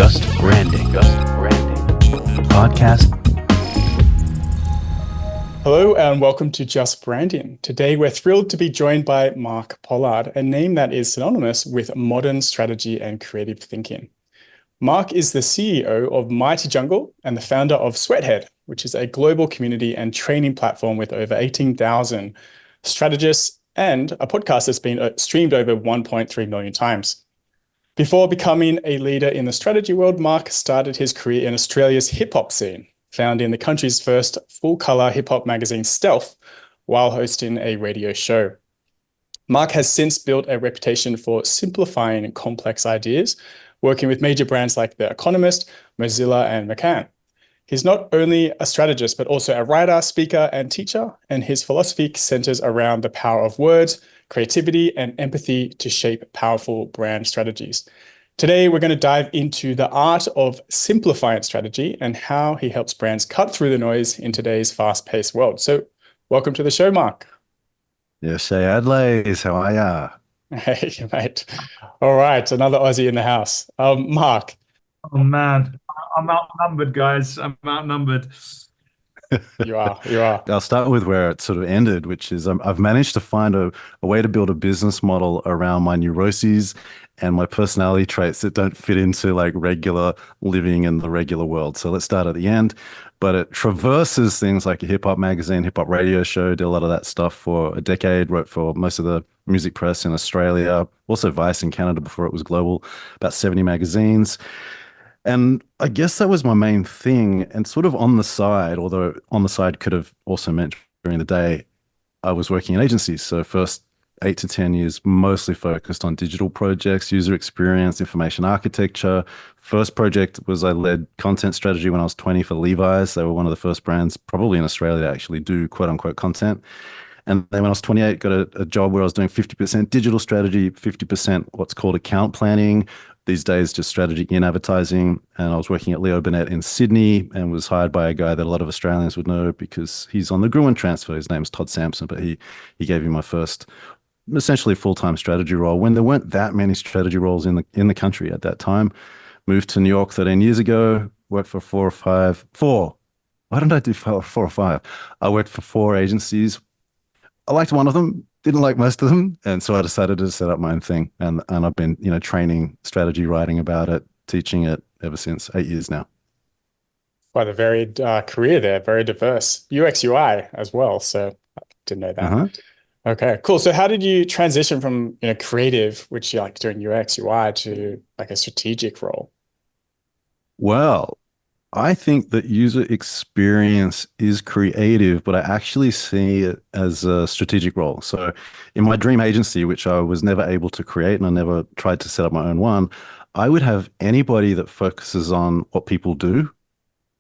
Just Branding. The podcast. Hello and welcome to Just Branding. Today we're thrilled to be joined by Mark Pollard, a name that is synonymous with modern strategy and creative thinking. Mark is the CEO of Mighty Jungle and the founder of Sweathead, which is a global community and training platform with over 18,000 strategists and a podcast that's been streamed over 1.3 million times. Before becoming a leader in the strategy world, Mark started his career in Australia's hip-hop scene, founding the country's first full-color hip-hop magazine, Stealth, while hosting a radio show. Mark has since built a reputation for simplifying complex ideas, working with major brands like The Economist, Mozilla, and McCann. He's not only a strategist, but also a writer, speaker, and teacher, and his philosophy centers around the power of words, creativity, and empathy to shape powerful brand strategies. Today, we're going to dive into the art of simplifying strategy and how he helps brands cut through the noise in today's fast-paced world. So welcome to the show, Mark. Yes, hey, Adelaide, how are ya? Hey, mate. All right, another Aussie in the house. Mark. Oh, man. I'm outnumbered, guys. I'm outnumbered. You are. I'll start with where it sort of ended, which is I've managed to find a way to build a business model around my neuroses and my personality traits that don't fit into like regular living in the regular world. So let's start at the end. But it traverses things like a hip hop magazine, hip hop radio show, did a lot of that stuff for a decade, wrote for most of the music press in Australia, also Vice in Canada before it was global, about 70 magazines. And I guess that was my main thing. And sort of on the side, although on the side could have also meant during the day, I was working in agencies. So first 8 to 10 years, mostly focused on digital projects, user experience, information architecture. First project was I led content strategy when I was 20 for Levi's. They were one of the first brands probably in Australia to actually do quote unquote content. And then when I was 28, got a job where I was doing 50% digital strategy, 50% what's called account planning. These days, just strategy in advertising. And I was working at Leo Burnett in Sydney and was hired by a guy that a lot of Australians would know because he's on the Gruen transfer. His name's Todd Sampson, but he gave me my first essentially full-time strategy role when there weren't that many strategy roles in the country at that time. Moved to New York 13 years ago, worked for four. Why didn't I do four or five? I worked for 4 agencies. I liked one of them, didn't like most of them. And so I decided to set up my own thing. And I've been, training strategy, writing about it, teaching it ever since 8 years now. Quite a varied career there, very diverse. UX, UI as well. So I didn't know that. Okay, cool. So how did you transition from, creative, which you like doing UX, UI, to like a strategic role? Well, I think that user experience is creative, but I actually see it as a strategic role. So in my dream agency, which I was never able to create and I never tried to set up my own one, I would have anybody that focuses on what people do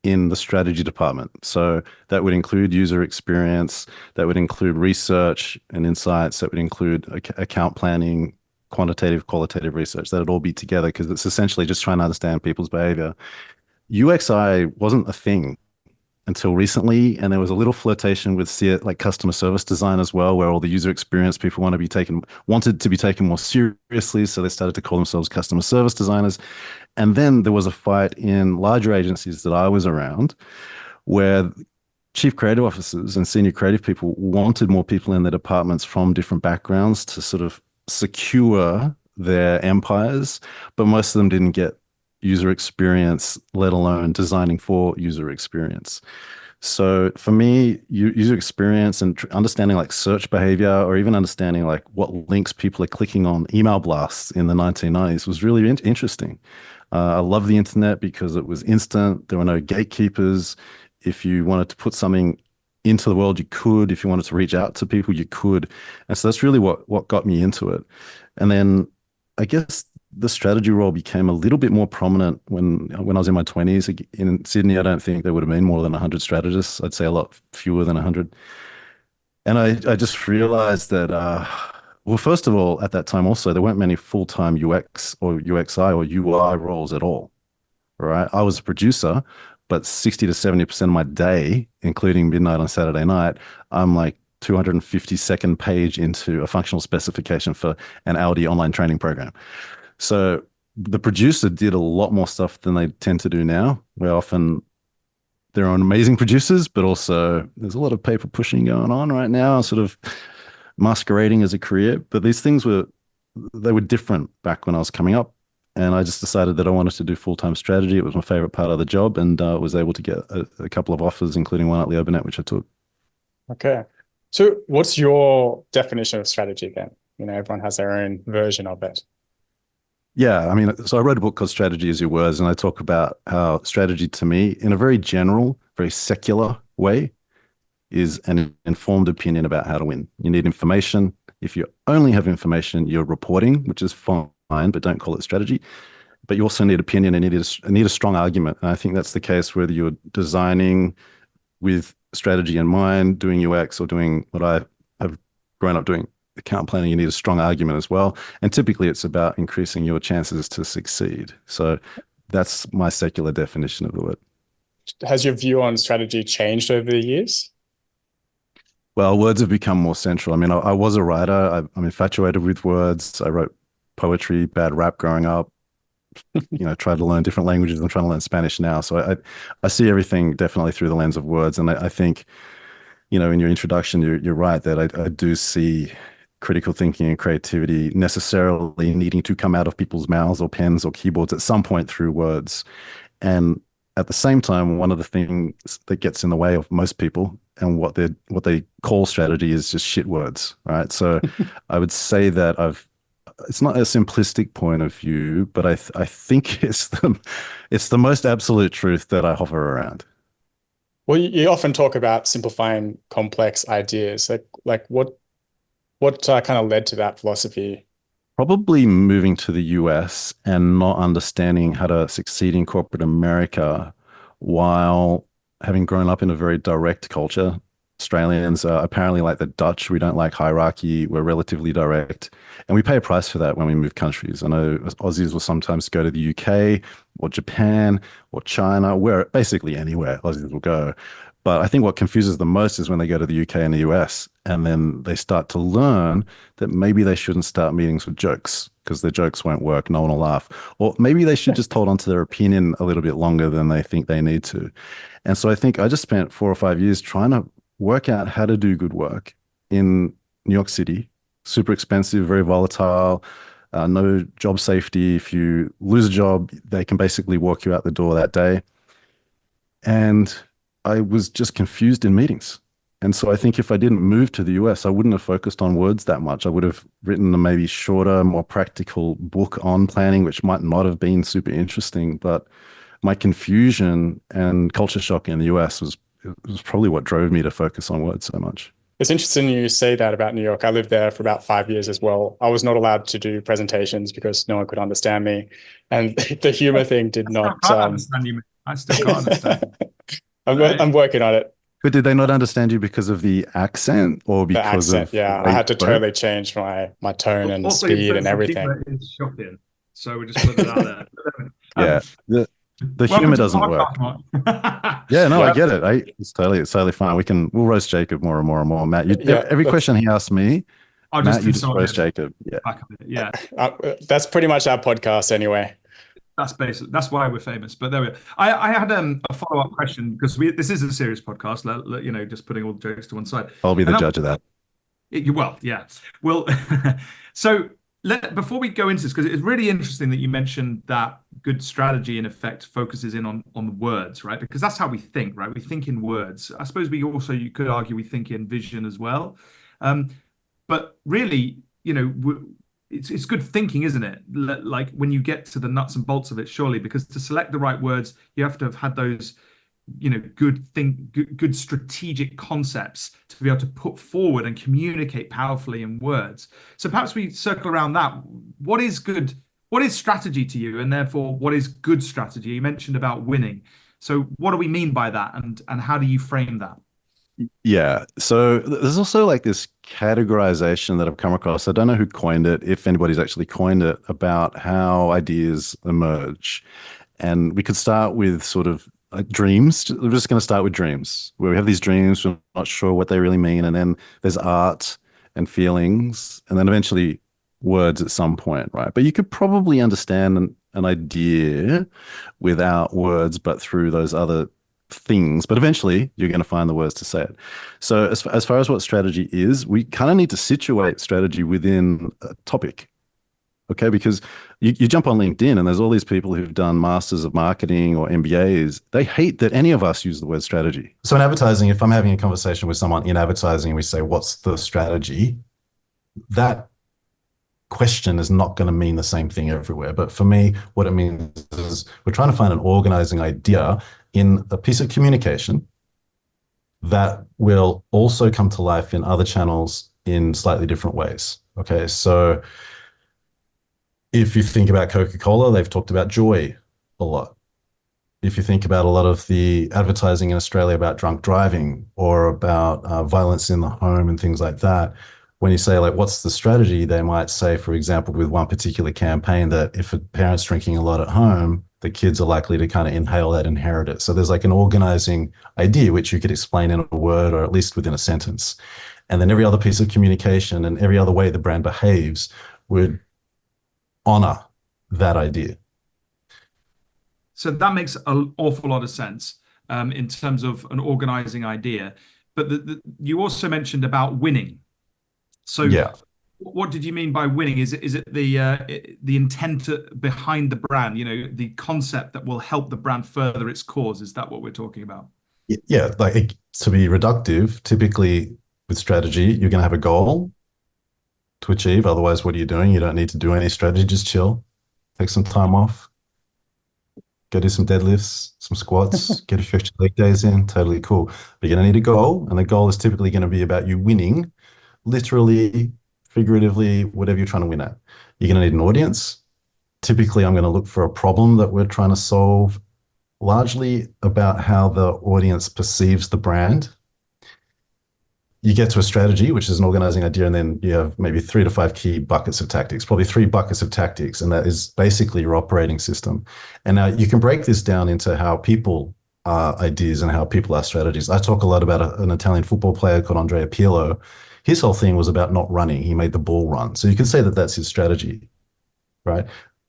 in the strategy department. So that would include user experience, that would include research and insights, that would include account planning, quantitative, qualitative research. That would all be together because it's essentially just trying to understand people's behavior. UXI wasn't a thing until recently, and there was a little flirtation with like customer service design as well, where all the user experience people wanted to be taken more seriously, so they started to call themselves customer service designers. And then there was a fight in larger agencies that I was around, where chief creative officers and senior creative people wanted more people in their departments from different backgrounds to sort of secure their empires, but most of them didn't get user experience, let alone designing for user experience. So for me, user experience and understanding like search behavior, or even understanding like what links people are clicking on email blasts in the 1990s was really interesting. I love the internet because it was instant. There were no gatekeepers. If you wanted to put something into the world, you could. If you wanted to reach out to people, you could. And so that's really what got me into it. And then I guess the strategy role became a little bit more prominent when I was in my 20s. In Sydney, I don't think there would have been more than 100 strategists. I'd say a lot fewer than 100. And I just realized that, well, first of all, at that time also, there weren't many full-time UX or UXI or UI roles at all, right? I was a producer, but 60 to 70% of my day, including midnight on Saturday night, I'm like 250-second page into a functional specification for an Audi online training program. So the producer did a lot more stuff than they tend to do now. Where often they're amazing producers, but also there's a lot of paper pushing going on right now, sort of masquerading as a career. But these things they were different back when I was coming up. And I just decided that I wanted to do full-time strategy. It was my favorite part of the job, and was able to get a couple of offers, including one at the Obernet, which I took. Okay. So what's your definition of strategy then? Everyone has their own version of it. Yeah, I mean, so I wrote a book called Strategy is Your Words, and I talk about how strategy to me, in a very general, very secular way, is an informed opinion about how to win. You need information. If you only have information, you're reporting, which is fine, but don't call it strategy. But you also need opinion and need a strong argument. And I think that's the case whether you're designing with strategy in mind, doing UX, or doing what I have grown up doing, account planning. You need a strong argument as well. And typically it's about increasing your chances to succeed. So that's my secular definition of the word. Has your view on strategy changed over the years? Well, words have become more central. I mean, I was a writer. I'm infatuated with words. I wrote poetry, bad rap growing up, tried to learn different languages. I'm trying to learn Spanish now. So I see everything definitely through the lens of words. And I think, in your introduction, you're right that I do see critical thinking and creativity necessarily needing to come out of people's mouths or pens or keyboards at some point through words. And at the same time, one of the things that gets in the way of most people and what they call strategy is just shit words, right? So I would say that it's not a simplistic point of view, but I think it's the most absolute truth that I hover around. Well, you often talk about simplifying complex ideas. Like what kind of led to that philosophy? Probably moving to the US and not understanding how to succeed in corporate America while having grown up in a very direct culture. Australians are apparently like the Dutch. We don't like hierarchy. We're relatively direct. And we pay a price for that when we move countries. I know Aussies will sometimes go to the UK or Japan or China, where basically anywhere Aussies will go. But I think what confuses them most is when they go to the UK and the US, and then they start to learn that maybe they shouldn't start meetings with jokes because their jokes won't work. No one will laugh. Or maybe they should just hold on to their opinion a little bit longer than they think they need to. And so I think I just spent 4 or 5 years trying to work out how to do good work in New York City. Super expensive, very volatile, no job safety. If you lose a job, they can basically walk you out the door that day. And I was just confused in meetings. And so I think if I didn't move to the US, I wouldn't have focused on words that much. I would have written a maybe shorter, more practical book on planning, which might not have been super interesting. But my confusion and culture shock in the US was probably what drove me to focus on words so much. It's interesting you say that about New York. I lived there for about 5 years as well. I was not allowed to do presentations because no one could understand me. And the humor thing did not... I can't understand you. I still can't understand. I'm working on it. But did they not understand you because of the accent or because the accent, of... Yeah, I had to totally change my tone and also, speed and everything. It's shocking. So we just put it out Yeah, there. the humor doesn't work. Yeah, no, I get it. It's totally fine. We'll roast Jacob more and more and more. Matt, every question he asks me, Matt, you just roast Jacob. Yeah. That's pretty much our podcast anyway. That's basically, that's why we're famous. But there we are. I had a follow-up question because this is a serious podcast. Just putting all the jokes to one side. I'll be the judge of that. Well, yeah. Well, so before we go into this, because it's really interesting that you mentioned that good strategy, in effect, focuses in on the words, right? Because that's how we think, right? We think in words. I suppose you could argue we think in vision as well. But really, it's good thinking, isn't it? Like when you get to the nuts and bolts of it, surely, because to select the right words, you have to have had those, good strategic concepts to be able to put forward and communicate powerfully in words. So perhaps we circle around that. What is strategy to you? And therefore, what is good strategy? You mentioned about winning. So what do we mean by that? And how do you frame that? Yeah. So there's also like this categorization that I've come across. I don't know who coined it, if anybody's actually coined it, about how ideas emerge. And we could start with sort of dreams. We're just going to start with dreams, where we have these dreams, we're not sure what they really mean. And then there's art and feelings, and then eventually words at some point, right? But you could probably understand an idea without words, but through those other things. But eventually you're going to find the words to say it. So as far as what strategy is, we kind of need to situate strategy within a topic. Okay, because you jump on LinkedIn and there's all these people who've done masters of marketing or MBAs. They hate that any of us use the word strategy. So in advertising, if I'm having a conversation with someone in advertising and we say, what's the strategy? That question is not going to mean the same thing everywhere. But for me, what it means is we're trying to find an organizing idea in a piece of communication that will also come to life in other channels in slightly different ways. Okay, so if you think about Coca-Cola, they've talked about joy a lot. If you think about a lot of the advertising in Australia about drunk driving or about violence in the home and things like that, when you say, like, what's the strategy, they might say, for example, with one particular campaign, that if a parent's drinking a lot at home, the kids are likely to kind of inhale that, inherit it. So there's like an organizing idea, which you could explain in a word or at least within a sentence. And then every other piece of communication and every other way the brand behaves would honor that idea. So that makes an awful lot of sense in terms of an organizing idea. But you also mentioned about winning. So yeah, what did you mean by winning? Is it the intent behind the brand? You know, the concept that will help the brand further its cause. Is that what we're talking about? Yeah, like to be reductive, typically with strategy, you're going to have a goal to achieve. Otherwise, what are you doing? You don't need to do any strategy. Just chill, take some time off, go do some deadlifts, some squats, get a few extra leg days in. Totally cool. But you're going to need a goal, and the goal is typically going to be about you winning, literally, figuratively, whatever you're trying to win at. You're going to need an audience. Typically, I'm going to look for a problem that we're trying to solve, largely about how the audience perceives the brand. You get to a strategy, which is an organizing idea, and then you have maybe 3 to 5 key buckets of tactics, probably 3 buckets of tactics, and that is basically your operating system. And now you can break this down into how people are ideas and how people are strategies. I talk a lot about an Italian football player called Andrea Pirlo. His whole thing was about not running. He made the ball run. So you can say that that's his strategy, right?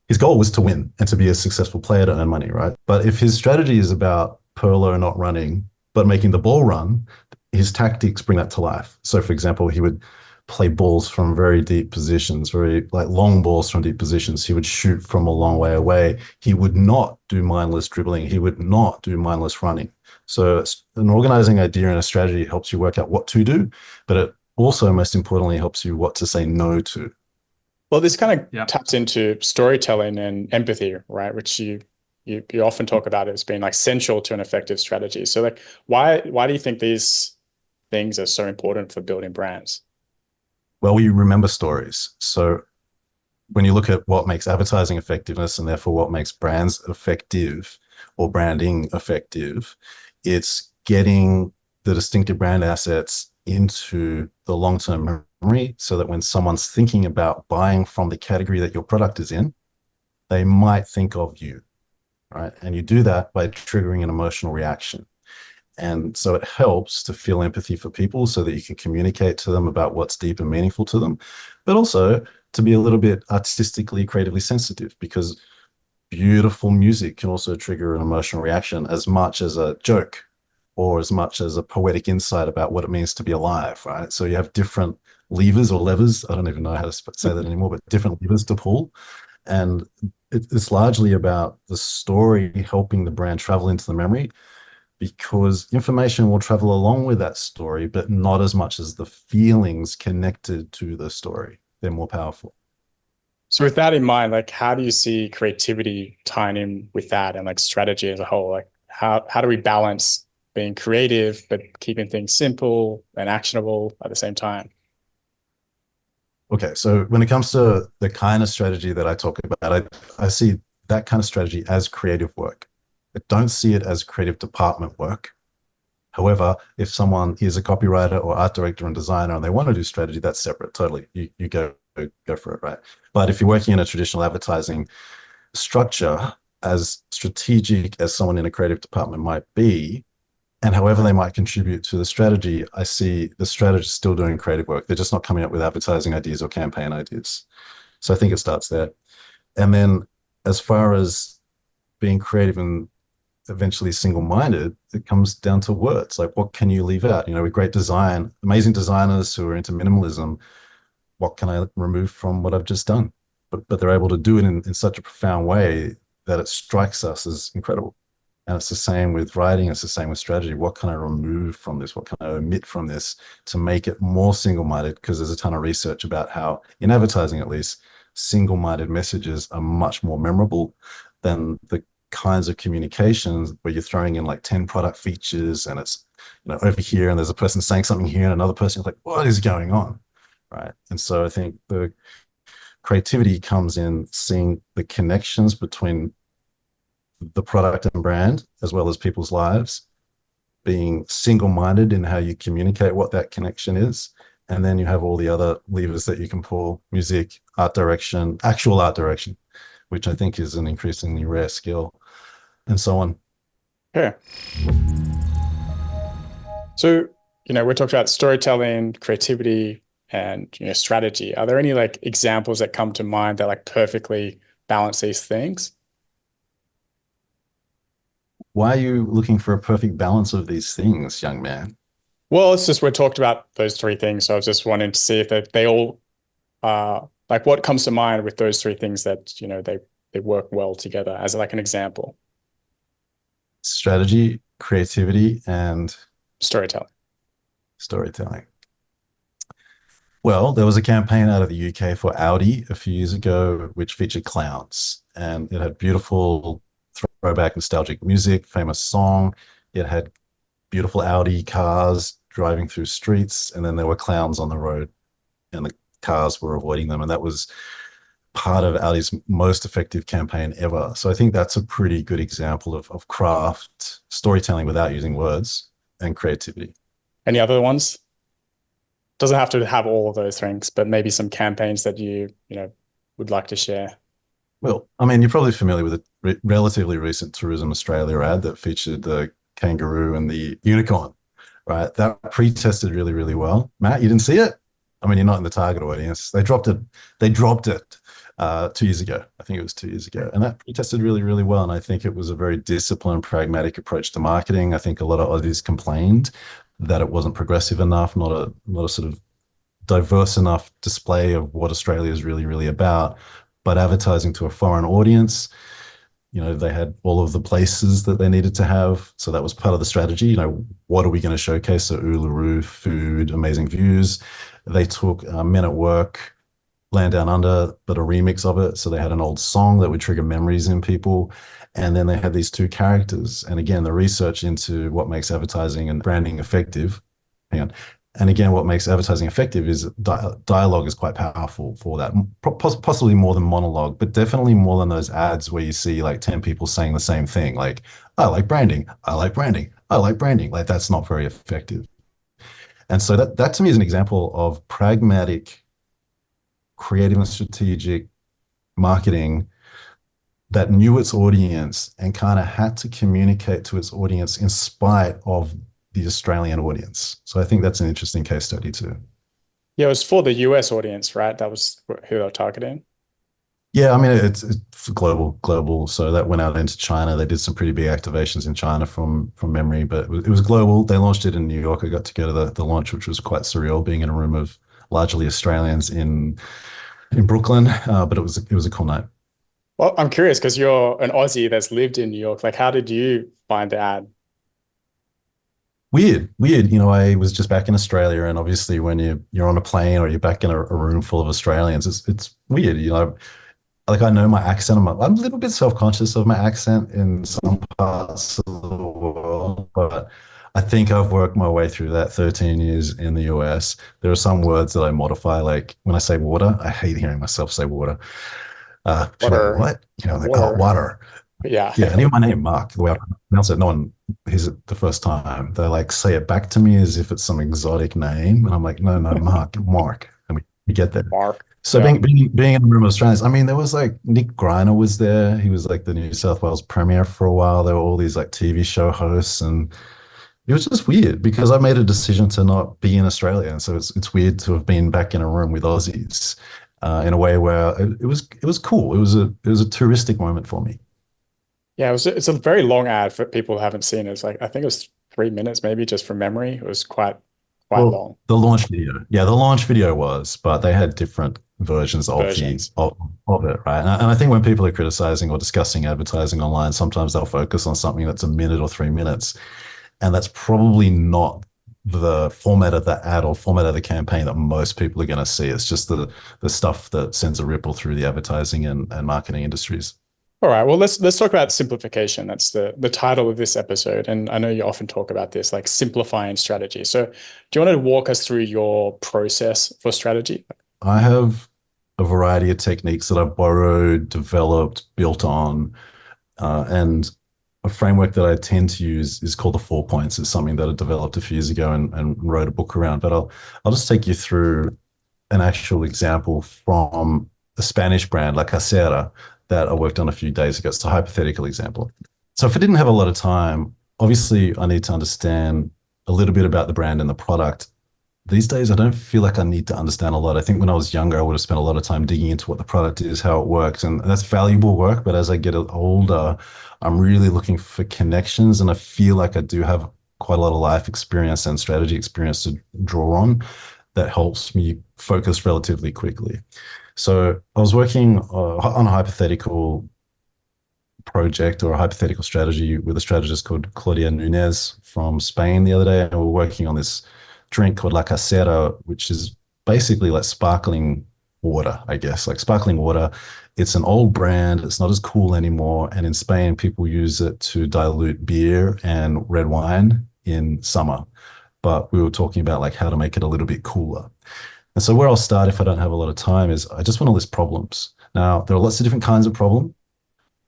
His goal was to win and to be a successful player to earn money, right? But if his strategy is about Pirlo not running, but making the ball run, his tactics bring that to life. So for example, he would play balls from very deep positions, very like long balls from deep positions. He would shoot from a long way away. He would not do mindless dribbling. He would not do mindless running. So an organizing idea and a strategy helps you work out what to do, but it also, most importantly, helps you what to say no to. Well, this kind of taps into storytelling and empathy, right? Which you often talk about as being like central to an effective strategy. So like, why do you think these things are so important for building brands? Well, we remember stories. So when you look at what makes advertising effectiveness and therefore what makes brands effective or branding effective, it's getting the distinctive brand assets into the long-term memory so that when someone's thinking about buying from the category that your product is in, they might think of you, right? And you do that by triggering an emotional reaction. And so it helps to feel empathy for people so that you can communicate to them about what's deep and meaningful to them, but also to be a little bit artistically, creatively sensitive, because beautiful music can also trigger an emotional reaction as much as a joke or as much as a poetic insight about what it means to be alive, right? So you have different levers or levers, I don't even know how to say that anymore, but different levers to pull. And it's largely about the story helping the brand travel into the memory, because information will travel along with that story, but not as much as the feelings connected to the story. They're more powerful. So with that in mind, like, how do you see creativity tying in with that and like strategy as a whole? Like, how do we balance being creative, but keeping things simple and actionable at the same time? Okay, so when it comes to the kind of strategy that I talk about, I see that kind of strategy as creative work. I don't see it as creative department work. However, if someone is a copywriter or art director and designer and they want to do strategy, that's separate, totally. You go for it, right? But if you're working in a traditional advertising structure, as strategic as someone in a creative department might be, and however they might contribute to the strategy, I see the strategist still doing creative work. They're just not coming up with advertising ideas or campaign ideas. So I think it starts there. And then as far as being creative and eventually single-minded, it comes down to words. Like, what can you leave out? With great design, amazing designers who are into minimalism, what can I remove from what I've just done? But they're able to do it in such a profound way that it strikes us as incredible. And it's the same with writing. It's the same with strategy. What can I remove from this? What can I omit from this to make it more single-minded? Because there's a ton of research about how, in advertising at least, single-minded messages are much more memorable than the kinds of communications where you're throwing in like 10 product features and it's over here and there's a person saying something here and another person is like, what is going on? Right. And so I think the creativity comes in seeing the connections between the product and brand as well as people's lives, being single-minded in how you communicate what that connection is. And then you have all the other levers that you can pull: music, art direction, actual art direction, which I think is an increasingly rare skill, and so on. Yeah. So, we talked about storytelling, creativity, and strategy. Are there any like examples that come to mind that like perfectly balance these things? Why are you looking for a perfect balance of these things, young man? Well, it's just we talked about those three things, so I was just wanting to see if they all like what comes to mind with those three things that they work well together as like an example. Strategy, creativity, and Storytelling. storytelling. Well, there was a campaign out of the UK for Audi a few years ago, which featured clowns, and it had beautiful throwback nostalgic music, famous song. It had beautiful Audi cars driving through streets, and then there were clowns on the road, and the cars were avoiding them. And that was part of Audi's most effective campaign ever. So I think that's a pretty good example of craft, storytelling without using words, and creativity. Any other ones? Doesn't have to have all of those things, but maybe some campaigns that you would like to share. Well, I mean, you're probably familiar with a relatively recent Tourism Australia ad that featured the kangaroo and the unicorn, right? That pre-tested really, really well. Matt, you didn't see it? I mean, you're not in the target audience. They dropped it 2 years ago. I think it was 2 years ago. And that pre-tested really, really well. And I think it was a very disciplined, pragmatic approach to marketing. I think a lot of Aussies complained that it wasn't progressive enough, not a sort of diverse enough display of what Australia is really, really about. But advertising to a foreign audience, they had all of the places that they needed to have. So that was part of the strategy. What are we going to showcase? So Uluru, food, amazing views. They took Men at Work, Land Down Under, but a remix of it. So they had an old song that would trigger memories in people. And then they had these two characters. And again, the research into what makes advertising and branding effective. Hang on. And again, what makes advertising effective is dialogue is quite powerful for that. Possibly more than monologue, but definitely more than those ads where you see like 10 people saying the same thing. Like, I like branding. I like branding. I like branding. Like, that's not very effective. And so that to me is an example of pragmatic, creative and strategic marketing that knew its audience and kind of had to communicate to its audience in spite of the Australian audience. So I think that's an interesting case study too. Yeah, it was for the US audience, right? That was who they were targeting. Yeah, I mean, it's global. So that went out into China. They did some pretty big activations in China from memory, but it was global. They launched it in New York. I got to go to the launch, which was quite surreal, being in a room of largely Australians in Brooklyn. But it was a cool night. Well, I'm curious because you're an Aussie that's lived in New York. Like, how did you find the ad? Weird. I was just back in Australia, and obviously when you're on a plane or you're back in a room full of Australians, it's weird. Like, I know my accent. I'm a little bit self-conscious of my accent in some parts of the world, but I think I've worked my way through that 13 years in the US. There are some words that I modify, like when I say water, I hate hearing myself say water. Water. Like, what? Like, Water. oh, water. Yeah. Yeah, and even my name, Mark, the way I pronounce it, no one hears it the first time. They like say it back to me as if it's some exotic name. And I'm like, no, Mark. And we get there. Mark. So Yeah. being in a room of Australians, I mean, there was like Nick Greiner was there. He was like the New South Wales Premier for a while. There were all these like TV show hosts, and it was just weird because I made a decision to not be in Australia. And so it's weird to have been back in a room with Aussies. in a way where it was cool. It was a touristic moment for me. Yeah, it's a very long ad for people who haven't seen it. It's like I think it was 3 minutes maybe just from memory. It was quite Well, long the launch video, yeah, the launch video was, but they had different versions of the versions. of it, right? And I think when people are criticizing or discussing advertising online, sometimes they'll focus on something that's a minute or 3 minutes, and that's probably not the format of the ad or format of the campaign that most people are going to see. It's just the stuff that sends a ripple through the advertising and marketing industries. All right, well let's talk about simplification. That's the title of this episode, and I know you often talk about this, like simplifying strategy. So, do you want to walk us through your process for strategy? I have a variety of techniques that I've borrowed, developed, built on, and a framework that I tend to use is called the 4 points. It's something that I developed a few years ago and wrote a book around. But I'll just take you through an actual example from a Spanish brand, La Casera, that I worked on a few days ago. It's a hypothetical example. So if I didn't have a lot of time, obviously I need to understand a little bit about the brand and the product. These days, I don't feel like I need to understand a lot. I think when I was younger, I would have spent a lot of time digging into what the product is, how it works, and that's valuable work. But as I get older, I'm really looking for connections, and I feel like I do have quite a lot of life experience and strategy experience to draw on that helps me focus relatively quickly. So I was working on a hypothetical project or a hypothetical strategy with a strategist called Claudia Nunez from Spain the other day, and we were working on this drink called La Casera, which is basically like sparkling water, I guess, like sparkling water. It's an old brand. It's not as cool anymore. And in Spain, people use it to dilute beer and red wine in summer. But we were talking about like how to make it a little bit cooler. And so where I'll start if I don't have a lot of time is I just want to list problems. Now, there are lots of different kinds of problem.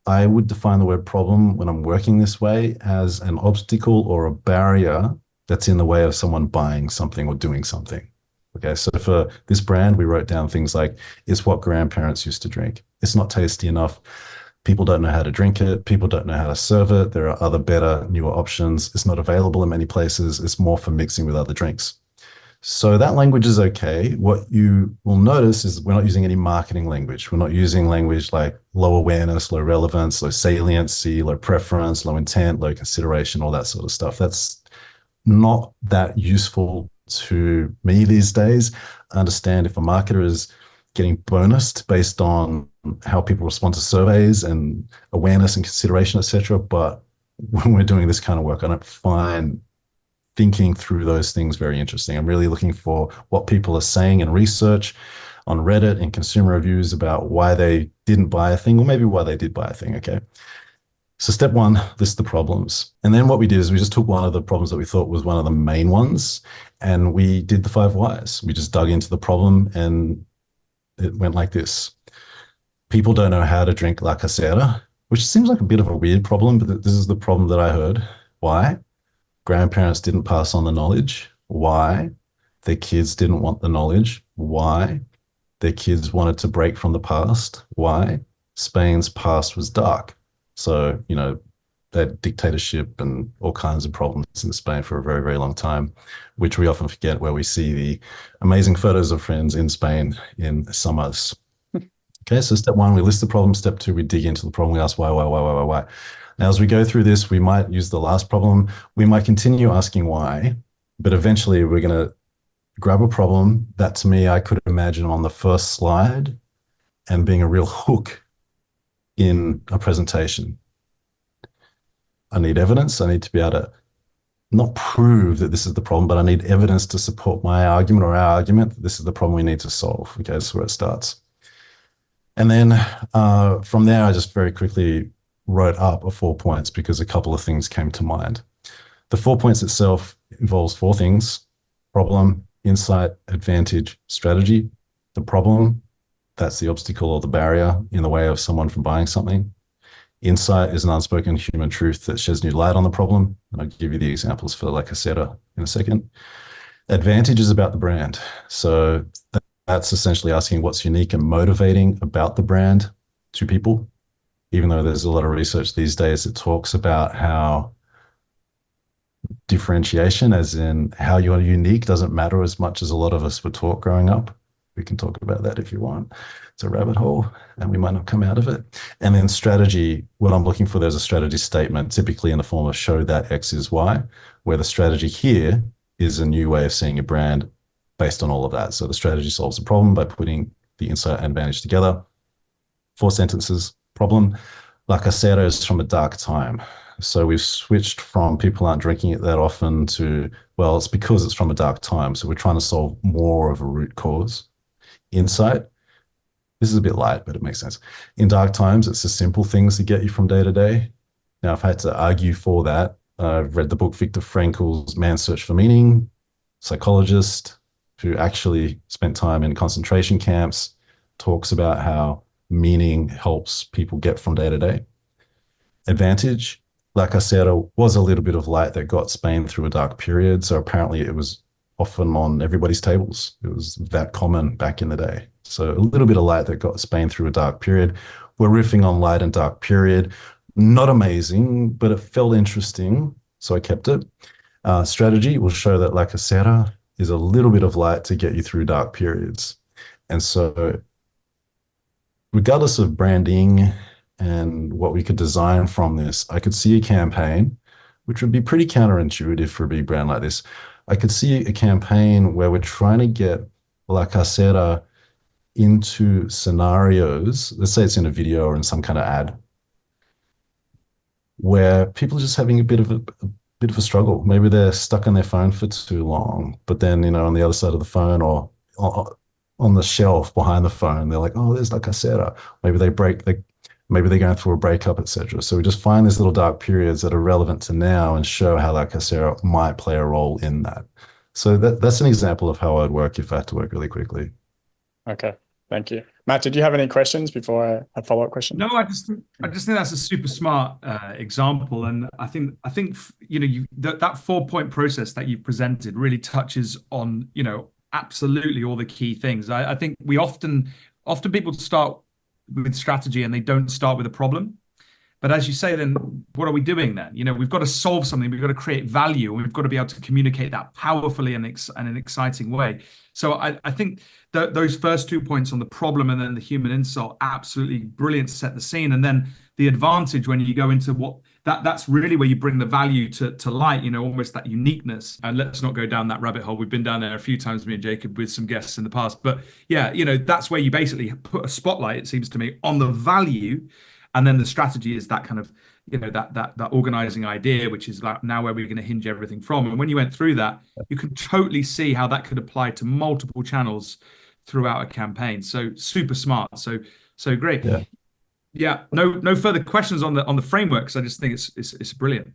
I would define the word problem when I'm working this way as an obstacle or a barrier that's in the way of someone buying something or doing something. Okay, so for this brand, we wrote down things like, it's what grandparents used to drink. It's not tasty enough. People don't know how to drink it. People don't know how to serve it. There are other better, newer options. It's not available in many places. It's more for mixing with other drinks. So that language is okay. What you will notice is we're not using any marketing language. We're not using language like low awareness, low relevance, low saliency, low preference, low intent, low consideration, all that sort of stuff. That's not that useful to me these days. I understand if a marketer is getting bonused based on how people respond to surveys and awareness and consideration, etc. But when we're doing this kind of work, I don't find thinking through those things very interesting. I'm really looking for what people are saying in research on Reddit and consumer reviews about why they didn't buy a thing, or maybe why they did buy a thing, okay? So step one, list the problems. And then what we did is we just took one of the problems that we thought was one of the main ones, and we did the 5 whys. We just dug into the problem, and it went like this. People don't know how to drink La Casera, which seems like a bit of a weird problem, but this is the problem that I heard. Why? Grandparents didn't pass on the knowledge. Why? Their kids didn't want the knowledge. Why? Their kids wanted to break from the past. Why? Spain's past was dark. So, they had dictatorship and all kinds of problems in Spain for a very, very long time, which we often forget, where we see the amazing photos of friends in Spain in summers. Okay, so step one, we list the problem. Step two, we dig into the problem. We ask why. Now, as we go through this, we might use the last problem. We might continue asking why, but eventually we're going to grab a problem that, to me, I could imagine on the first slide and being a real hook in a presentation. I need evidence. I need to be able to not prove that this is the problem, but I need evidence to support my argument or our argument that this is the problem we need to solve. Okay, that's where it starts. And then from there, I just very quickly wrote up a 4 points because a couple of things came to mind. The 4 points itself involves 4 things: problem, insight, advantage, strategy. The problem, that's the obstacle or the barrier in the way of someone from buying something. Insight is an unspoken human truth that sheds new light on the problem. And I'll give you the examples for La Casera in a second. Advantage is about the brand. So that's essentially asking what's unique and motivating about the brand to people. Even though there's a lot of research these days that talks about how differentiation, as in how you are unique, doesn't matter as much as a lot of us were taught growing up. We can talk about that if you want. It's a rabbit hole and we might not come out of it. And then strategy, what I'm looking for, there's a strategy statement, typically in the form of show that X is Y, where the strategy here is a new way of seeing a brand based on all of that. So the strategy solves the problem by putting the insight and advantage together. 4 sentences. Problem: La Casera is from a dark time. So we've switched from people aren't drinking it that often to, well, it's because it's from a dark time. So we're trying to solve more of a root cause. Insight: this is a bit light, but it makes sense. In dark times, it's the simple things that get you from day to day. Now, if I had to argue for that, I've read the book Viktor Frankl's Man's Search for Meaning, psychologist who actually spent time in concentration camps, talks about how meaning helps people get from day to day. Advantage: La Casera was a little bit of light that got Spain through a dark period. So apparently it was often on everybody's tables. It was that common back in the day. So a little bit of light that got Spain through a dark period. We're riffing on light and dark period. Not amazing, but it felt interesting, so I kept it. Strategy will show that La Casera is a little bit of light to get you through dark periods. And so regardless of branding and what we could design from this, I could see a campaign, which would be pretty counterintuitive for a big brand like this. I could see a campaign where we're trying to get La Casera into scenarios, let's say it's in a video or in some kind of ad, where people are just having a bit of a struggle. Maybe they're stuck on their phone for too long, but then, on the other side of the phone or on the shelf behind the phone, they're like, oh, there's La Casera. Maybe maybe they're going through a breakup, etc. So we just find these little dark periods that are relevant to now and show how La Casera might play a role in that. So that's an example of how I'd work if I had to work really quickly. Okay, thank you. Matt, did you have any questions before I had follow-up questions? No, I just think that's a super smart example, and I think that 4-point process that you've presented really touches on absolutely all the key things. I think we often people start with strategy and they don't start with a problem. But as you say, then what are we doing then? We've got to solve something. We've got to create value, and we've got to be able to communicate that powerfully and in an exciting way. So I think those first 2 points on the problem and then the human insult, absolutely brilliant to set the scene. And then the advantage when you go into that's really where you bring the value to light, almost that uniqueness. And let's not go down that rabbit hole. We've been down there a few times, me and Jacob, with some guests in the past. But yeah, that's where you basically put a spotlight, it seems to me, on the value. And then the strategy is that kind of, that organizing idea, which is like now where we're going to hinge everything from. And when you went through that, you can totally see how that could apply to multiple channels throughout a campaign. So super smart. So great. Yeah. No further questions on the framework, because I just think it's brilliant.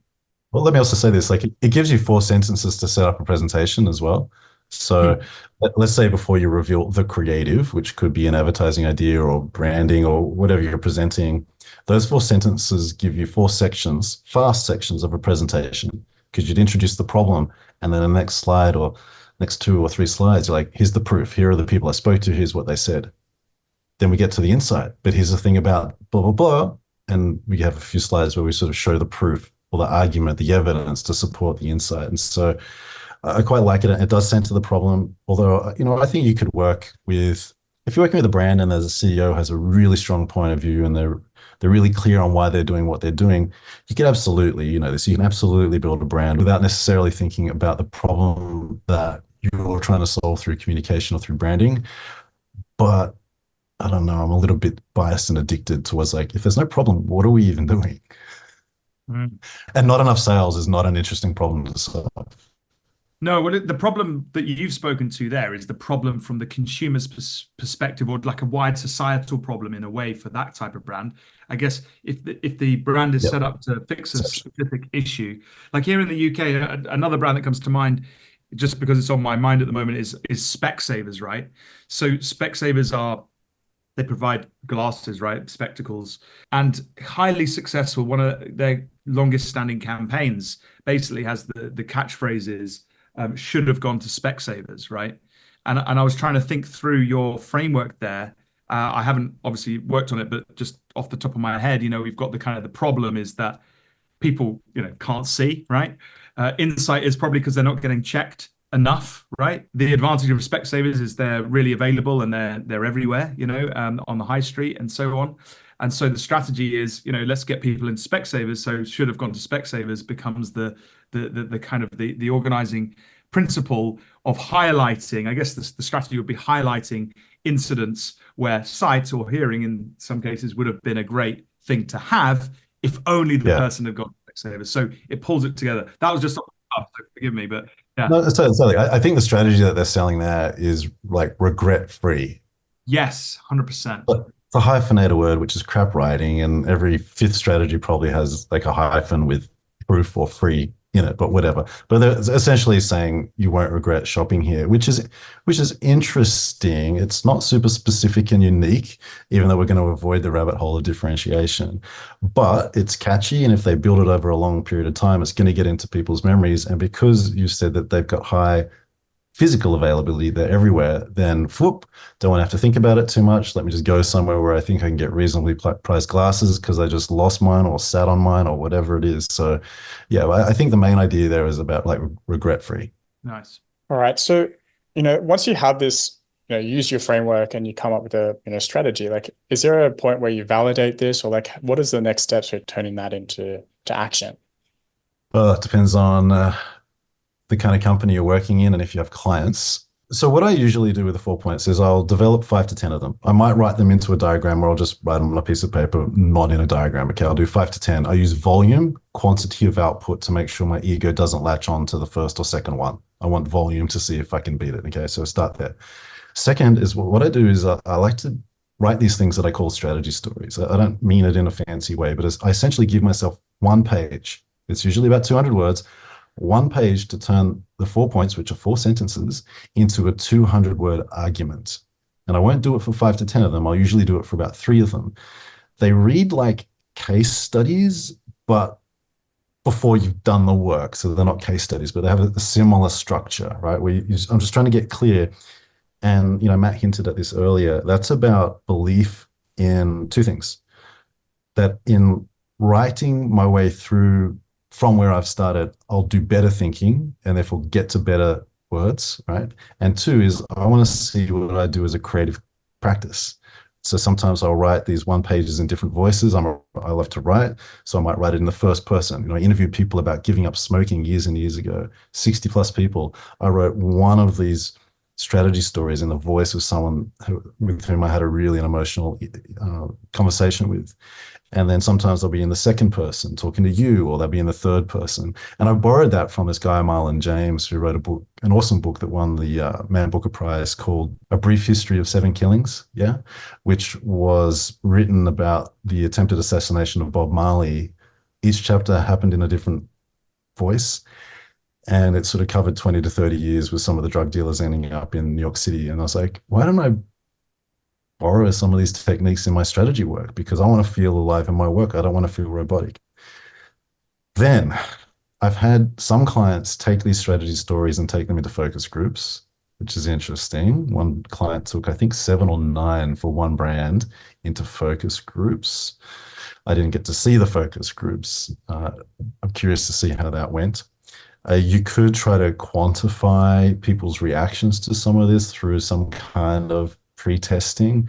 Well, let me also say this, like it gives you 4 sentences to set up a presentation as well. So let's say before you reveal the creative, which could be an advertising idea or branding or whatever you're presenting, those 4 sentences give you 4 sections, fast sections of a presentation, because you'd introduce the problem, and then the next slide or next 2 or 3 slides, you're like, here's the proof. Here are the people I spoke to. Here's what they said. Then we get to the insight. But here's the thing about blah, blah, blah. And we have a few slides where we sort of show the proof or the argument, the evidence to support the insight. And so I quite like it. It does center the problem. Although, I think you could work with, if you're working with a brand and there's a CEO who has a really strong point of view and they're really clear on why they're doing what they're doing, you can absolutely, you can absolutely build a brand without necessarily thinking about the problem that you're trying to solve through communication or through branding. But I don't know, I'm a little bit biased and addicted towards like, if there's no problem, what are we even doing? And not enough sales is not an interesting problem to solve. No, well, the problem that you've spoken to there is the problem from the consumer's perspective, or like a wide societal problem in a way for that type of brand. I guess if the brand is set up to fix a specific issue, like here in the UK, another brand that comes to mind, just because it's on my mind at the moment, is Specsavers, right? So Specsavers they provide glasses, right? Spectacles, and highly successful. One of their longest standing campaigns basically has the catchphrases, should have gone to Specsavers, right? And I was trying to think through your framework there. I haven't obviously worked on it, but just off the top of my head, we've got the problem is that people, can't see, right? Insight is probably because they're not getting checked. enough, right? The advantage of Specsavers is they're really available and they're everywhere, on the high street and so on. And so the strategy is, let's get people into Specsavers. So should have gone to Specsavers becomes the kind of the organizing principle of highlighting. I guess the strategy would be highlighting incidents where sight or hearing in some cases would have been a great thing to have if only the person had gone to Specsavers. So it pulls it together. That was just off the cuff, so forgive me, but yeah. No, it's totally. I think the strategy that they're selling there is like regret-free. Yes, 100%. But it's a hyphenated word, which is crap writing, and every fifth strategy probably has like a hyphen with proof or free in it, but whatever. But they're essentially saying you won't regret shopping here, which is interesting. It's not super specific and unique, even though we're going to avoid the rabbit hole of differentiation. But it's catchy, and if they build it over a long period of time, it's going to get into people's memories. And because you said that they've got high physical availability, they're everywhere, then whoop, don't want to have to think about it too much. Let me just go somewhere where I think I can get reasonably priced glasses because I just lost mine or sat on mine or whatever it is. So yeah, I think the main idea there is about like regret-free. Nice. All right. So, once you have this, use your framework and you come up with a, strategy, like, is there a point where you validate this, or like, what is the next steps for turning that into action? Well, it depends on the kind of company you're working in and if you have clients. So what I usually do with the 4 points is I'll develop 5 to 10 of them. I might write them into a diagram, or I'll just write them on a piece of paper, not in a diagram. Okay, I'll do 5 to 10. I use volume, quantity of output to make sure my ego doesn't latch on to the first or second one. I want volume to see if I can beat it. Okay, so start there. Second is what I do is I like to write these things that I call strategy stories. I don't mean it in a fancy way, but I essentially give myself one page. It's usually about 200 words. One page to turn the 4 points, which are 4 sentences, into a 200-word argument. And I won't do it for 5 to 10 of them. I'll usually do it for about 3 of them. They read like case studies, but before you've done the work. So they're not case studies, but they have a similar structure, right? I'm just trying to get clear. And, Matt hinted at this earlier. That's about belief in 2 things. That in writing my way through from where I've started, I'll do better thinking and therefore get to better words, right? And 2 is I want to see what I do as a creative practice. So sometimes I'll write these one pages in different voices. I love to write, so I might write it in the first person. I interviewed people about giving up smoking years and years ago, 60 plus people. I wrote one of these strategy stories in the voice of someone with whom I had a really an emotional conversation with. And then sometimes they'll be in the second person talking to you, or they'll be in the third person. And I borrowed that from this guy, Marlon James, who wrote a book, an awesome book that won the Man Booker Prize called A Brief History of 7 Killings, which was written about the attempted assassination of Bob Marley. Each chapter happened in a different voice. And it sort of covered 20 to 30 years with some of the drug dealers ending up in New York City. And I was like, why don't I borrow some of these techniques in my strategy work? Because I want to feel alive in my work. I don't want to feel robotic. Then I've had some clients take these strategy stories and take them into focus groups, which is interesting. One client took, I think, 7 or 9 for one brand into focus groups. I didn't get to see the focus groups. I'm curious to see how that went. You could try to quantify people's reactions to some of this through some kind of pre-testing.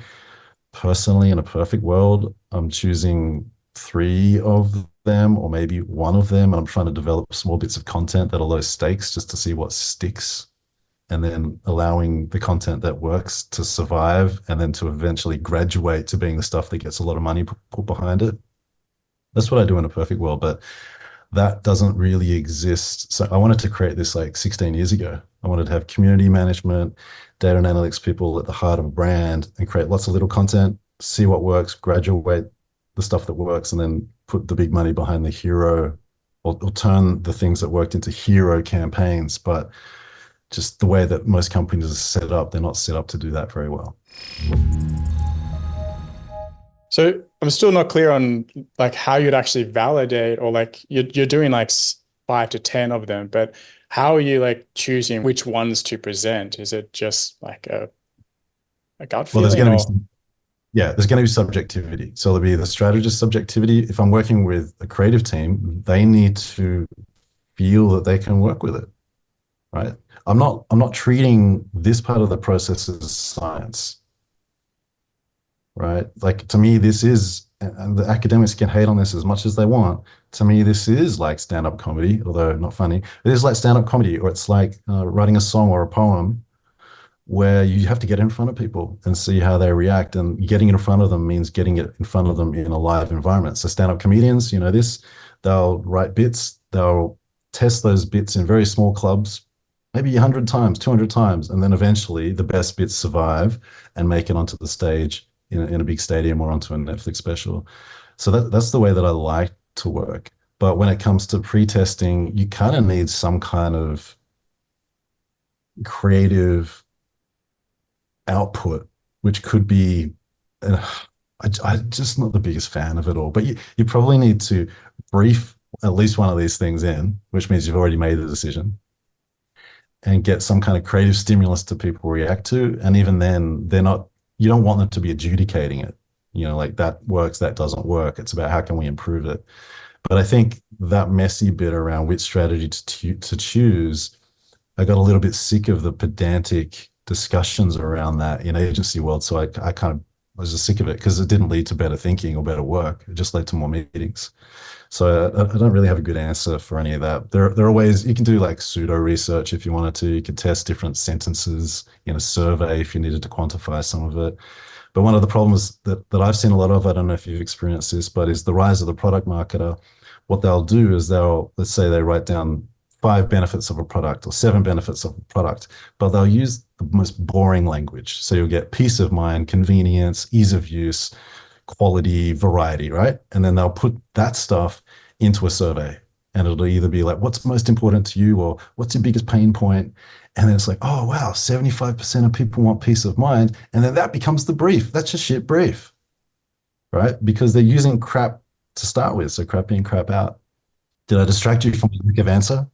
Personally, in a perfect world, I'm choosing 3 of them or maybe 1 of them, and I'm trying to develop small bits of content that are low stakes just to see what sticks, and then allowing the content that works to survive and then to eventually graduate to being the stuff that gets a lot of money put behind it. That's what I do in a perfect world, but that doesn't really exist. So I wanted to create this like 16 years ago. I wanted to have community management, data and analytics people at the heart of a brand, and create lots of little content, see what works, graduate the stuff that works, and then put the big money behind the hero, or turn the things that worked into hero campaigns. But just the way that most companies are set up, they're not set up to do that very well. So I'm still not clear on like how you'd actually validate, or like you're doing like 5 to 10 of them, but how are you like choosing which ones to present? Is it just like a gut feeling? Well, there's going to be subjectivity. So there'll be the strategist subjectivity. If I'm working with a creative team, they need to feel that they can work with it, right? I'm not treating this part of the process as science, right? Like to me, this is, and the academics can hate on this as much as they want. To me, this is like stand-up comedy, although not funny. It is like stand-up comedy, or it's like writing a song or a poem where you have to get in front of people and see how they react. And getting in front of them means getting it in front of them in a live environment. So stand-up comedians, you know this, they'll write bits, they'll test those bits in very small clubs, maybe 100 times, 200 times, and then eventually the best bits survive and make it onto the stage in a big stadium or onto a Netflix special. So that's the way that I like to work. But when it comes to pre-testing, you kind of need some kind of creative output, which could be, I'm just not the biggest fan of it all. But you probably need to brief at least one of these things in, which means you've already made the decision, and get some kind of creative stimulus to people react to. And even then, you don't want them to be adjudicating it. You know, like that works, that doesn't work. It's about how can we improve it. But I think that messy bit around which strategy to choose, I got a little bit sick of the pedantic discussions around that in agency world. So I kind of was just sick of it because it didn't lead to better thinking or better work. It just led to more meetings. So I don't really have a good answer for any of that. There are ways you can do like pseudo research if you wanted to. You could test different sentences in a survey if you needed to quantify some of it. But one of the problems that I've seen a lot of, I don't know if you've experienced this, but is the rise of the product marketer. What they'll do is let's say they write down 5 benefits of a product or 7 benefits of a product, but they'll use the most boring language. So you'll get peace of mind, convenience, ease of use, quality, variety, right? And then they'll put that stuff into a survey, and it'll either be like, what's most important to you, or what's your biggest pain point? And then it's like, oh, wow, 75% of people want peace of mind. And then that becomes the brief. That's a shit brief, right? Because they're using crap to start with. So crap in, crap out. Did I distract you from the lack of answer?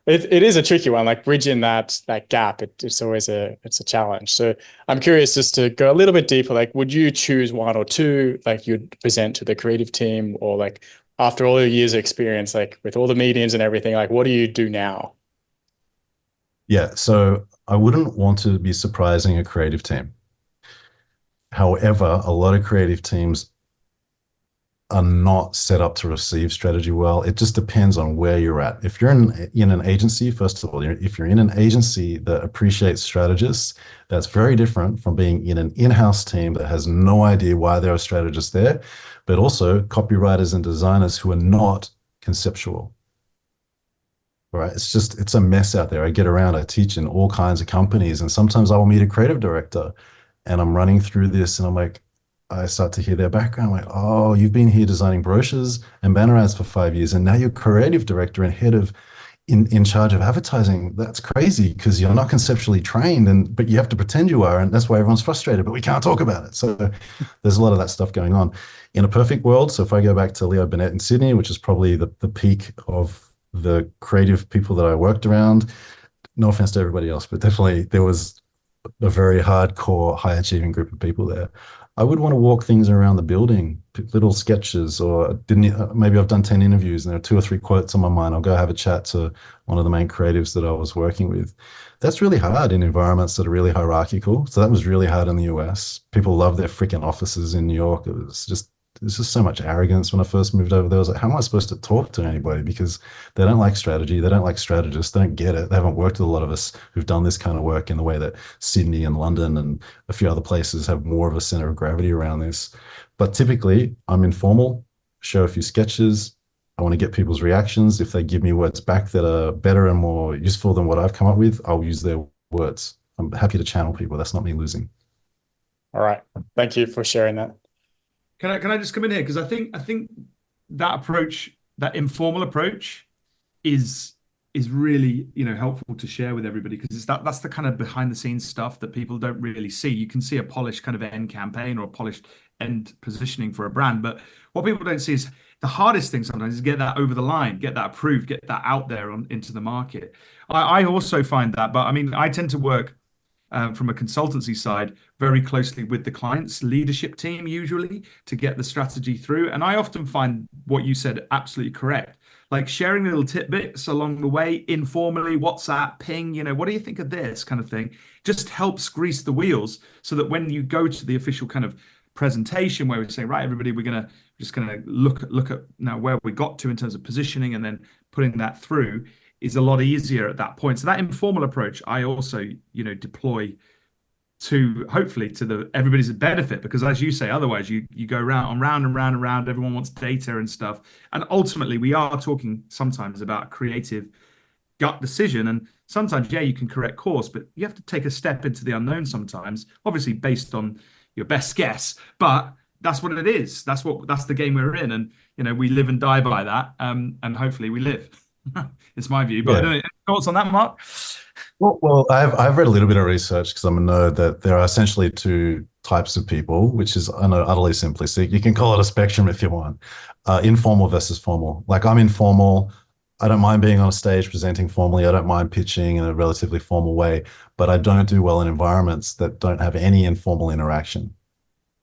It is a tricky one, like bridging that gap. It's always a challenge. So I'm curious just to go a little bit deeper. Like, would you choose one or two, like you'd present to the creative team, or like after all your years of experience, like with all the meetings and everything, like what do you do now? Yeah, so I wouldn't want to be surprising a creative team. However, a lot of creative teams are not set up to receive strategy well. It just depends on where you're at. If you're in an agency, first of all, if you're in an agency that appreciates strategists, that's very different from being in an in-house team that has no idea why there are strategists there, but also copywriters and designers who are not conceptual. Right? It's a mess out there. I get around, I teach in all kinds of companies, and sometimes I will meet a creative director and I'm running through this and I'm like, I start to hear their background. I'm like, oh, you've been here designing brochures and banner ads for 5 years, and now you're creative director and head of in charge of advertising. That's crazy because you're not conceptually trained, but you have to pretend you are, and that's why everyone's frustrated, but we can't talk about it. So there's a lot of that stuff going on. In a perfect world, so if I go back to Leo Burnett in Sydney, which is probably the peak of the creative people that I worked around, no offense to everybody else, but definitely there was a very hardcore, high achieving group of people there. I would want to walk things around the building, little sketches, or maybe I've done 10 interviews and there are 2 or 3 quotes on my mind. I'll go have a chat to one of the main creatives that I was working with. That's really hard in environments that are really hierarchical. So that was really hard in the US. People love their freaking offices in New York. There's just so much arrogance. When I first moved over there, I was like, how am I supposed to talk to anybody? Because they don't like strategy. They don't like strategists. They don't get it. They haven't worked with a lot of us who've done this kind of work in the way that Sydney and London and a few other places have more of a center of gravity around this. But typically, I'm informal, show a few sketches. I want to get people's reactions. If they give me words back that are better and more useful than what I've come up with, I'll use their words. I'm happy to channel people. That's not me losing. All right. Thank you for sharing that. Can I just come in here? Because I think that approach, that informal approach, is really, helpful to share with everybody, because that's the kind of behind the scenes stuff that people don't really see. You can see a polished kind of end campaign or a polished end positioning for a brand, but what people don't see is the hardest thing sometimes is get that over the line, get that approved, get that out there into the market. I also find that, but I mean, I tend to work from a consultancy side very closely with the client's leadership team, usually, to get the strategy through. And I often find what you said absolutely correct. Like sharing little tidbits along the way, informally, WhatsApp, ping, what do you think of this kind of thing, just helps grease the wheels so that when you go to the official kind of presentation where we say, right, everybody, we're just gonna look at now where we got to in terms of positioning, and then putting that through is a lot easier at that point. So that informal approach I also deploy to, hopefully, to everybody's benefit, because as you say, otherwise you go round and round. Everyone wants data and stuff, and ultimately we are talking sometimes about creative gut decision. And sometimes, yeah, you can correct course, but you have to take a step into the unknown sometimes, obviously based on your best guess, but that's what it is. That's the game we're in, and we live and die by that. And hopefully we live. It's my view, but I don't know, any thoughts on that, Mark? Well, I've read a little bit of research because I'm a nerd, that there are essentially two types of people, which is, I know, utterly simplistic. You can call it a spectrum if you want. Informal versus formal. Like, I'm informal. I don't mind being on a stage presenting formally. I don't mind pitching in a relatively formal way, but I don't do well in environments that don't have any informal interaction,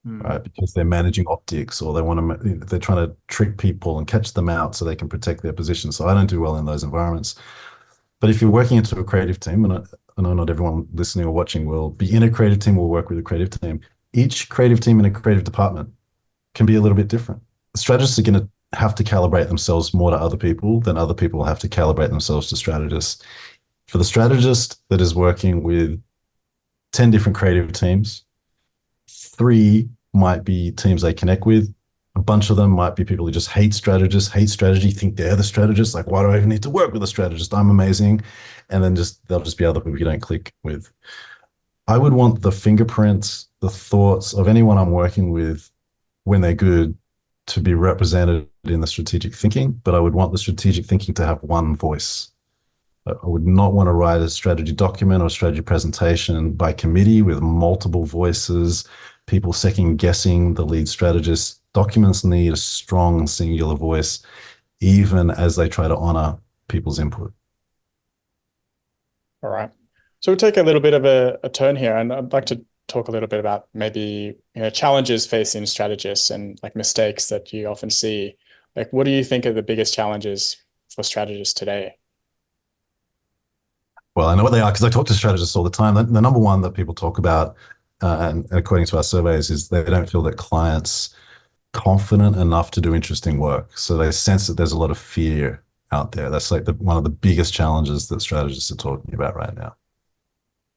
right? Because they're managing optics, or they're trying to trick people and catch them out so they can protect their position. So I don't do well in those environments. But if you're working into a creative team, and I know not everyone listening or watching will be in a creative team, will work with a creative team. Each creative team in a creative department can be a little bit different. Strategists are going to have to calibrate themselves more to other people than other people have to calibrate themselves to strategists. For the strategist that is working with 10 different creative teams, 3 might be teams they connect with. A bunch of them might be people who just hate strategists, hate strategy, think they're the strategist. Like, why do I even need to work with a strategist? I'm amazing. And then they'll just be other people you don't click with. I would want the fingerprints, the thoughts of anyone I'm working with when they're good to be represented in the strategic thinking, but I would want the strategic thinking to have one voice. I would not want to write a strategy document or a strategy presentation by committee with multiple voices, people second guessing the lead strategist. Documents need a strong singular voice, even as they try to honor people's input. All right. So we'll take a little bit of a turn here, and I'd like to talk a little bit about maybe challenges facing strategists and like mistakes that you often see. Like, what do you think are the biggest challenges for strategists today? Well, I know what they are because I talk to strategists all the time. The number one that people talk about, and according to our surveys, is they don't feel that clients confident enough to do interesting work. So they sense that there's a lot of fear out there. That's like one of the biggest challenges that strategists are talking about right now.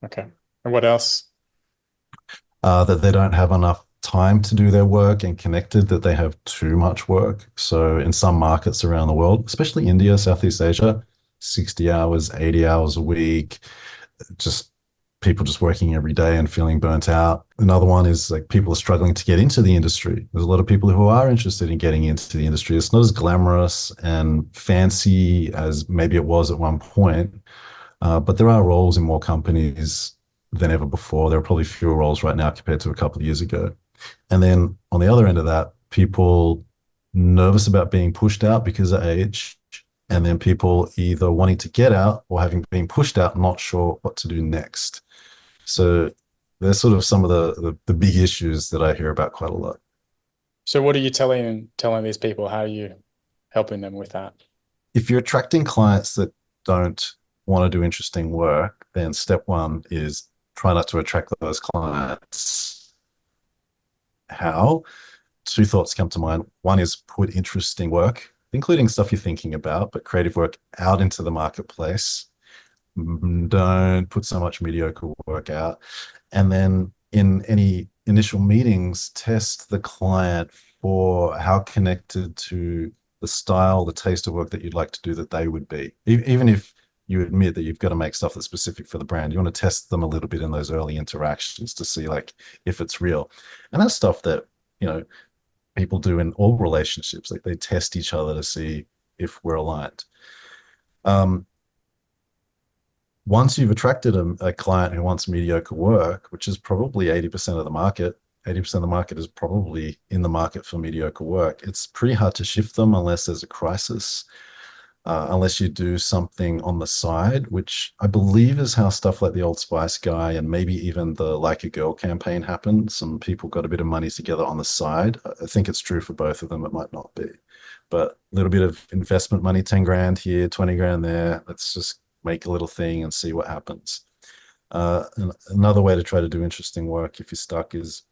Okay. And what else? That they don't have enough time to do their work, and connected that they have too much work. So in some markets around the world, especially India, Southeast Asia, 60 hours, 80 hours a week, just people just working every day and feeling burnt out. Another one is like people are struggling to get into the industry. There's a lot of people who are interested in getting into the industry. It's not as glamorous and fancy as maybe it was at one point, but there are roles in more companies than ever before. There are probably fewer roles right now compared to a couple of years ago. And then on the other end of that, people nervous about being pushed out because of age, and then people either wanting to get out or having been pushed out, not sure what to do next. So there's sort of some of the big issues that I hear about quite a lot. So what are you telling these people? How are you helping them with that? If you're attracting clients that don't want to do interesting work, then step one is try not to attract those clients. How? 2 thoughts come to mind. One is put interesting work, including stuff you're thinking about, but creative work, out into the marketplace. Don't put so much mediocre work out. And then in any initial meetings, test the client for how connected to the style, the taste of work that you'd like to do that they would be. Even if you admit that you've got to make stuff that's specific for the brand, you want to test them a little bit in those early interactions to see like if it's real. And that's stuff that, people do in all relationships. Like, they test each other to see if we're aligned. Once you've attracted a client who wants mediocre work, which is probably 80% of the market, 80% of the market is probably in the market for mediocre work. It's pretty hard to shift them unless there's a crisis. unless you do something on the side, which I believe is how stuff like the Old Spice guy and maybe even the Like a Girl campaign happened. Some people got a bit of money together on the side. I think it's true for both of them. It might not be, but a little bit of investment money, 10 grand here, 20 grand there. Let's just make a little thing and see what happens. And another way to try to do interesting work if you're stuck is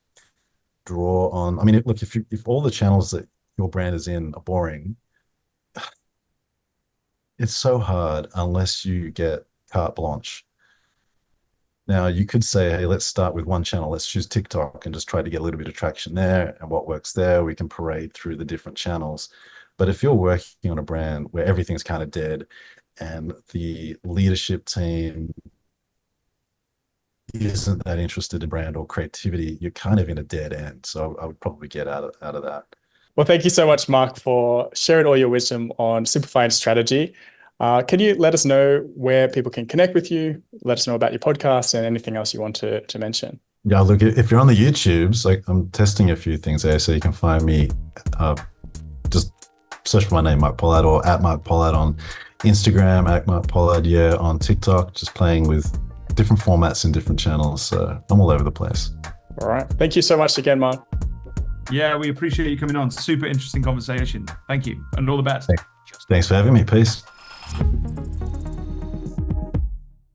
draw on. I mean, look, if all the channels that your brand is in are boring, it's so hard unless you get carte blanche. Now, you could say, hey, let's start with one channel. Let's choose TikTok and just try to get a little bit of traction there. And what works there, we can parade through the different channels. But if you're working on a brand where everything's kind of dead and the leadership team isn't that interested in brand or creativity, you're kind of in a dead end. So I would probably get out of that. Well, thank you so much, Mark, for sharing all your wisdom on simplifying strategy. Can you let us know where people can connect with you? Let us know about your podcast and anything else you want to mention. Yeah, look, if you're on the YouTubes, like I'm testing a few things there, so you can find me. Just search for my name, Mark Pollard, or at Mark Pollard on Instagram, at Mark Pollard, on TikTok, just playing with different formats in different channels. So I'm all over the place. All right. Thank you so much again, Mark. Yeah, we appreciate you coming on. Super interesting conversation. Thank you, and all the best. Thanks for having me. Peace.